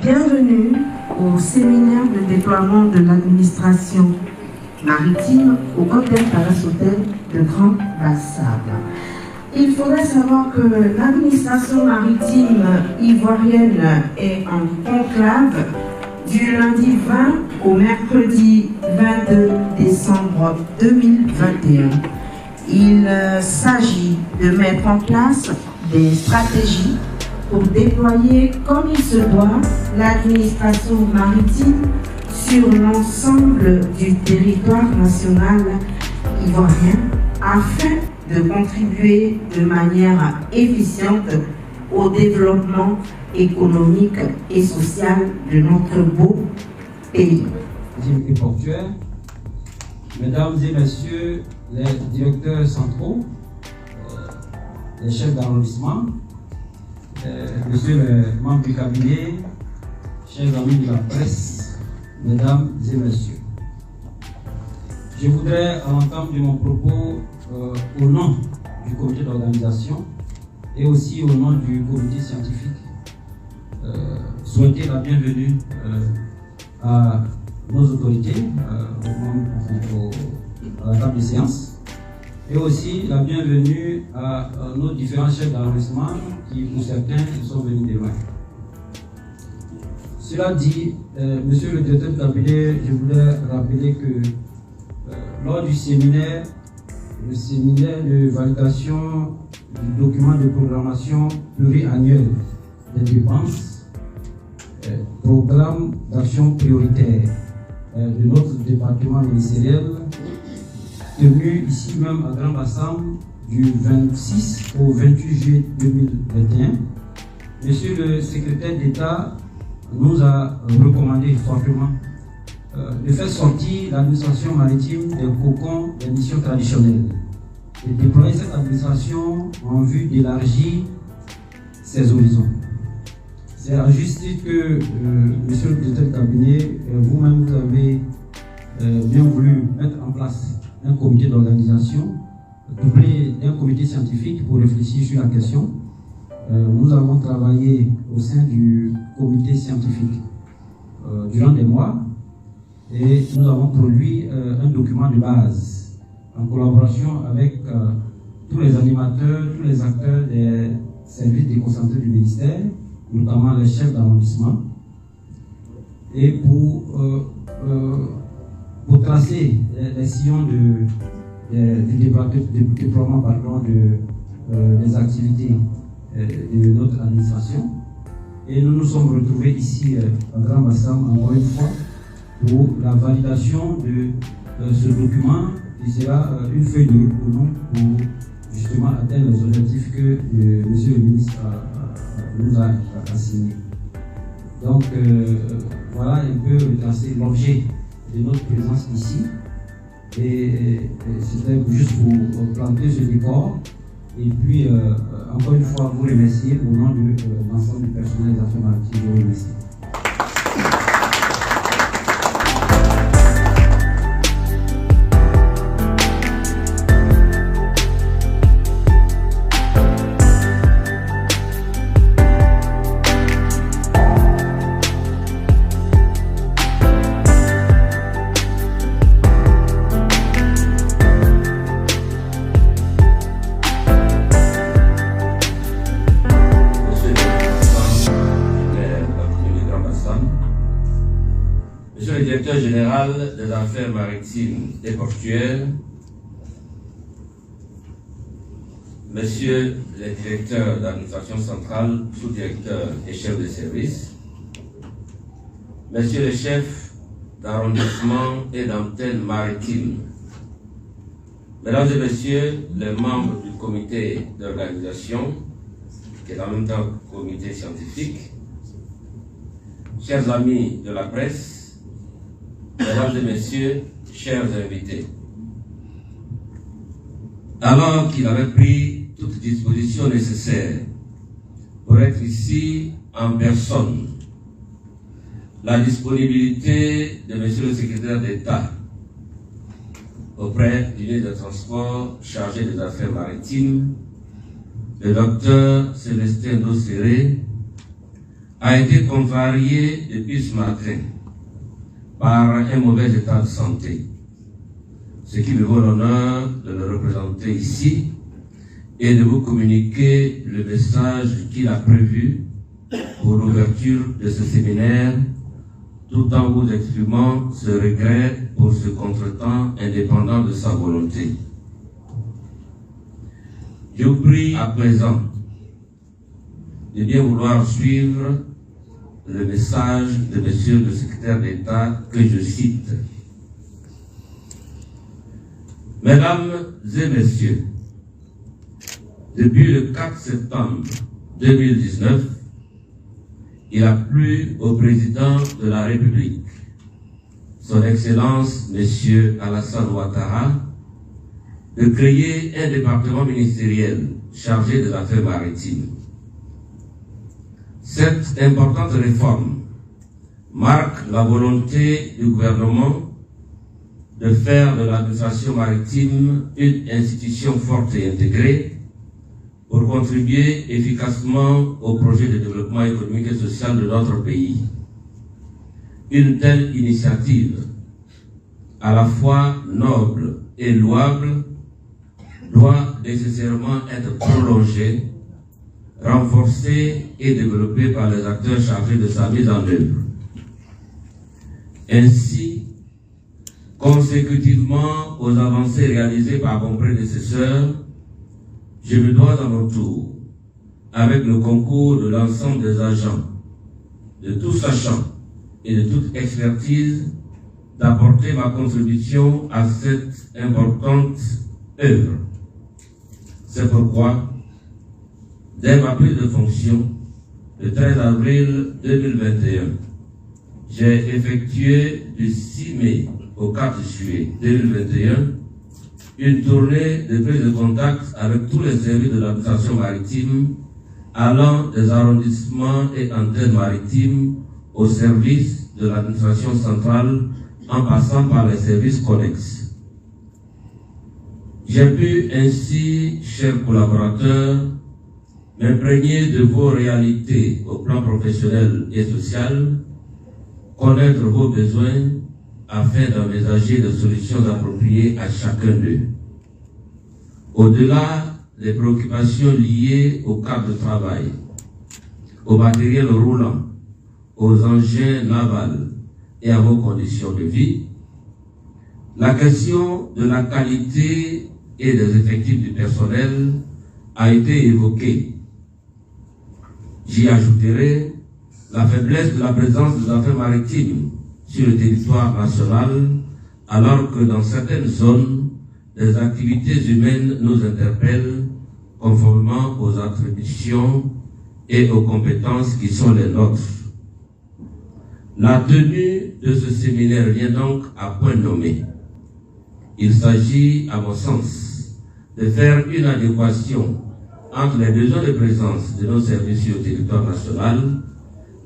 Bienvenue au séminaire de déploiement de l'administration maritime au Golden Palace Hotel de Grand Bassam. Il faudrait savoir que l'administration maritime ivoirienne est en conclave du lundi 20 au mercredi 22 décembre 2021. Il s'agit de mettre en place des stratégies pour déployer comme il se doit l'administration maritime sur l'ensemble du territoire national ivoirien afin de contribuer de manière efficiente au développement économique et social de notre beau pays. Et portuaire, mesdames et messieurs les directeurs centraux, les chefs d'arrondissement, monsieur le membre du cabinet, chers amis de la presse, mesdames et messieurs. Je voudrais, à l'entame de mon propos, au nom du comité d'organisation et aussi au nom du comité scientifique, souhaiter la bienvenue à nos autorités, à la table de séance, et aussi la bienvenue à nos différents chefs d'arrondissement qui, pour certains, sont venus de loin. Cela dit, monsieur le directeur de cabinet, je voulais rappeler que lors du séminaire, le séminaire de validation du document de programmation pluriannuel des dépenses, programme d'action prioritaire de notre département ministériel, tenu ici même à Grand Bassam du 26 au 28 juillet 2021, monsieur le secrétaire d'État nous a recommandé fortement de faire sortir l'administration maritime des cocons des missions traditionnelles et déployer cette administration en vue d'élargir ses horizons. C'est à juste titre que, monsieur le président du cabinet, vous-même vous avez bien voulu mettre en place un comité d'organisation, doublé d'un comité scientifique pour réfléchir sur la question. Nous avons travaillé au sein du comité scientifique durant des mois et nous avons produit un document de base en collaboration avec tous les animateurs, tous les acteurs des services déconcentrés du ministère, notamment les chefs d'arrondissement, et pour tracer les sillons du déploiement des activités de notre administration. Et nous nous sommes retrouvés ici à Grand Bassam encore une fois pour la validation de ce document qui sera une feuille de route pour nous pour justement atteindre les objectifs que monsieur le ministre nous a assignés. Donc voilà un peu retracer l'objet de notre présence ici. Et c'était juste pour planter ce décor et puis encore une fois vous remercier au nom de l'ensemble du personnel des affaires maritimes. Je vous remercie. Monsieur le directeur général des affaires maritimes et portuaires, Monsieur le directeur d'administration centrale, sous-directeur et chef de service, Monsieur le chef d'arrondissement et d'antenne maritime, Mesdames et Messieurs les membres du comité d'organisation, qui est en même temps comité scientifique, chers amis de la presse, Mesdames et Messieurs, chers invités, alors qu'il avait pris toutes dispositions nécessaires pour être ici en personne, la disponibilité de Monsieur le secrétaire d'État, auprès du ministre des Transports chargé des Affaires maritimes, le docteur Célestin Dosséré, a été contrarié depuis ce matin par un mauvais état de santé, ce qui me vaut l'honneur de le représenter ici et de vous communiquer le message qu'il a prévu pour l'ouverture de ce séminaire, tout en vous exprimant ce regret pour ce contretemps indépendant de sa volonté. Je vous prie à présent de bien vouloir suivre le message de Monsieur le secrétaire d'État que je cite. Mesdames et Messieurs, depuis le 4 septembre 2019, il a plu au président de la République, Son Excellence M. Alassane Ouattara, de créer un département ministériel chargé des affaires maritimes. Cette importante réforme marque la volonté du gouvernement de faire de l'administration maritime une institution forte et intégrée pour contribuer efficacement au projet de développement économique et social de notre pays. Une telle initiative, à la fois noble et louable, doit nécessairement être prolongée, renforcée et développée par les acteurs chargés de sa mise en œuvre. Ainsi, consécutivement aux avancées réalisées par mon prédécesseur, je me dois à mon tour, avec le concours de l'ensemble des agents, de tout sachant et de toute expertise, d'apporter ma contribution à cette importante œuvre. C'est pourquoi, dès ma prise de fonction, le 13 avril 2021, j'ai effectué du 6 mai au 4 juillet 2021 une tournée de prise de contact avec tous les services de l'administration maritime allant des arrondissements et antennes maritimes au service de l'administration centrale en passant par les services connexes. J'ai pu ainsi, chers collaborateurs, m'imprégner de vos réalités au plan professionnel et social, connaître vos besoins afin d'envisager des solutions appropriées à chacun d'eux. Au-delà des préoccupations liées au cadre de travail, au matériel roulant, aux engins navals et à vos conditions de vie, la question de la qualité et des effectifs du personnel a été évoquée. J'y ajouterai la faiblesse de la présence des affaires maritimes sur le territoire national, alors que dans certaines zones, les activités humaines nous interpellent conformément aux attributions et aux compétences qui sont les nôtres. La tenue de ce séminaire vient donc à point nommé. Il s'agit, à mon sens, de faire une adéquation entre les besoins de présence de nos services sur le territoire national,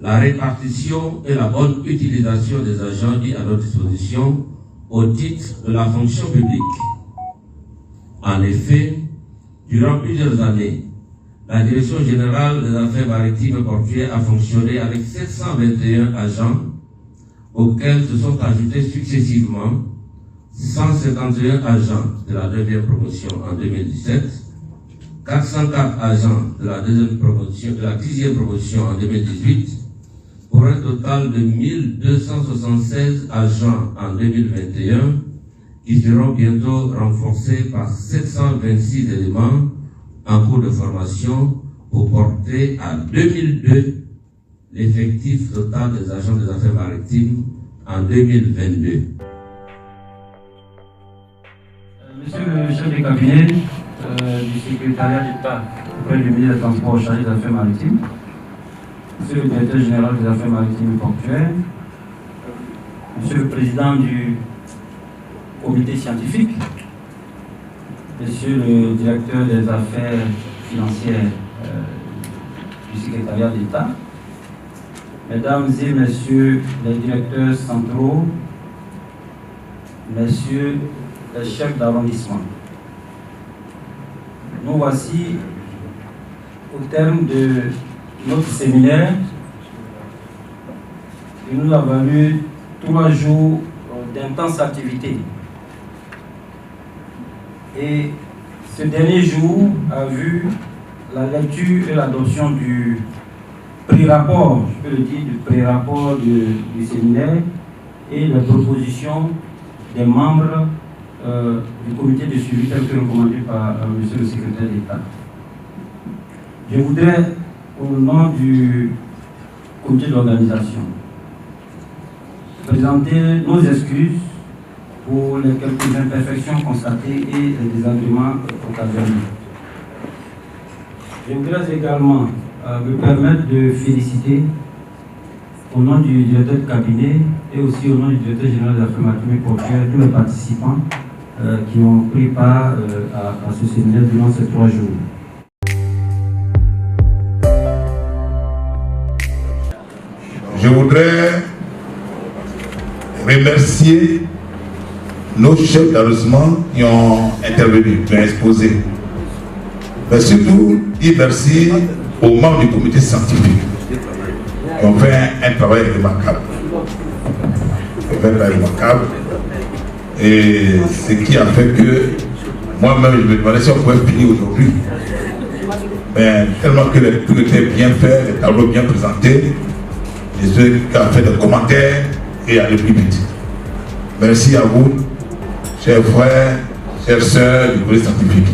la répartition et la bonne utilisation des agents mis à notre disposition au titre de la fonction publique. En effet, durant plusieurs années, la Direction générale des affaires maritimes et portuaires a fonctionné avec 721 agents, auxquels se sont ajoutés successivement 151 agents de la 9e promotion en 2017, 404 agents de la 10e promotion en 2018, pour un total de 1276 agents en 2021, qui seront bientôt renforcés par 726 éléments en cours de formation pour porter à 2002 l'effectif total des agents des affaires maritimes en 2022. Monsieur le chef de cabinet du secrétariat d'État auprès du ministre des Transports chargé des affaires maritimes, Monsieur le directeur général des affaires maritimes et portuaires, Monsieur le président du comité scientifique, Monsieur le directeur des affaires financières du secrétariat d'État, Mesdames et Messieurs les directeurs centraux, Messieurs les chefs d'arrondissement. Nous voici au terme de notre séminaire. Il nous a valu 3 jours d'intense activité. Et ce dernier jour a vu la lecture et l'adoption du pré-rapport, je peux le dire, du pré-rapport du séminaire et les propositions des membres du comité de suivi tel que recommandé par monsieur le secrétaire d'État. Je voudrais, au nom du comité d'organisation, présenter nos excuses pour les quelques imperfections constatées et les désagréments occasionnés. Je voudrais également me permettre de féliciter au nom du directeur de cabinet et aussi au nom du directeur général des affaires maritimes et portuaires tous les participants qui ont pris part à ce séminaire durant ces 3 jours. Je voudrais remercier nos chefs d'arrondissement qui ont intervenu, qui ont exposé. Mais surtout, dire merci aux membres du comité scientifique qui ont fait un travail remarquable. Et ce qui a fait que moi-même, je me demandais si on pouvait finir aujourd'hui. Mais tellement que tout était bien fait, les tableaux bien présentés, et ceux qui ont fait des commentaires et aller plus vite. Merci à vous, chers frères, chères sœurs du comité scientifique.